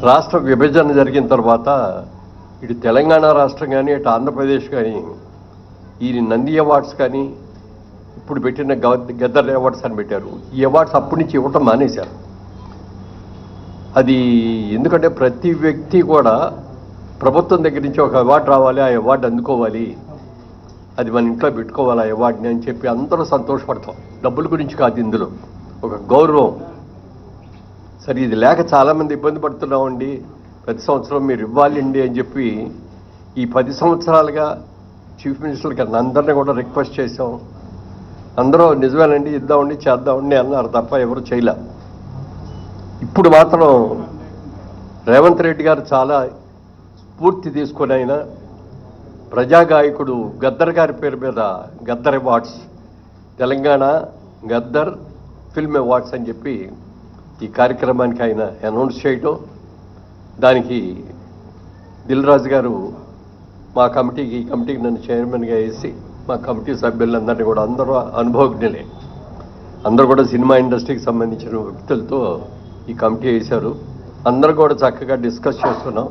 రాష్ట్ర విభజన జరిగిన తర్వాత ఇటు తెలంగాణ రాష్ట్రం కానీ ఇటు ఆంధ్రప్రదేశ్ కానీ ఈ నంది అవార్డ్స్ కానీ ఇప్పుడు పెట్టిన గద్దర్ అవార్డ్స్ అని పెట్టారు. ఈ అవార్డ్స్ అప్పటి నుంచి ఇవ్వటం మానేశారు. అది ఎందుకంటే ప్రతి వ్యక్తి కూడా ప్రభుత్వం దగ్గర నుంచి ఒక అవార్డు రావాలి, ఆ అవార్డు అందుకోవాలి, అది మన ఇంట్లో పెట్టుకోవాలి ఆ అవార్డుని అని చెప్పి అందరూ సంతోషపడతాం. డబ్బుల గురించి కాదు, ఇందులో ఒక గౌరవం. సరే, ఇది లేక చాలామంది ఇబ్బంది పడుతున్నామండి, ప్రతి సంవత్సరం మీరు ఇవ్వాలండి అని చెప్పి ఈ 10 సంవత్సరాలుగా చీఫ్ మినిస్టర్ గారిని అందరినీ కూడా రిక్వెస్ట్ చేసాం. అందరూ నిజమేనండి, ఇద్దామండి, చేద్దామండి అన్నారు తప్ప ఎవరు చేయలే. ఇప్పుడు మాత్రం రేవంత్ రెడ్డి గారు చాలా స్ఫూర్తి తీసుకొని ఆయన ప్రజాగాయకుడు గద్దర్ గారి పేరు మీద Gaddar awards, Telangana Gaddar film awards అని చెప్పి ఈ కార్యక్రమానికి ఆయన అనౌన్స్ చేయటం, దానికి దిల్ రాజు గారు మా కమిటీకి ఈ కమిటీకి నన్ను చైర్మన్గా వేసి మా కమిటీ సభ్యులందరినీ కూడా అందరూ అనుభవజ్ఞులే, అందరూ కూడా సినిమా ఇండస్ట్రీకి సంబంధించిన వ్యక్తులతో ఈ కమిటీ వేశారు. అందరూ కూడా చక్కగా డిస్కస్ చేస్తున్నాం.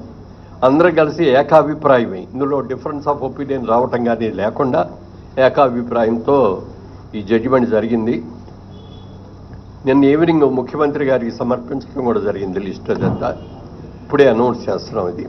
అందరూ కలిసి ఏకాభిప్రాయమే, ఇందులో డిఫరెన్స్ ఆఫ్ ఒపీనియన్ రావటం కానీ లేకుండా ఏకాభిప్రాయంతో ఈ జడ్జిమెంట్ జరిగింది. నిన్న ఈవినింగ్ ముఖ్యమంత్రి గారికి సమర్పించడం కూడా జరిగింది లిస్ట్ అదంతా. ఇప్పుడే అనౌన్స్ చేస్తున్నాం ఇది.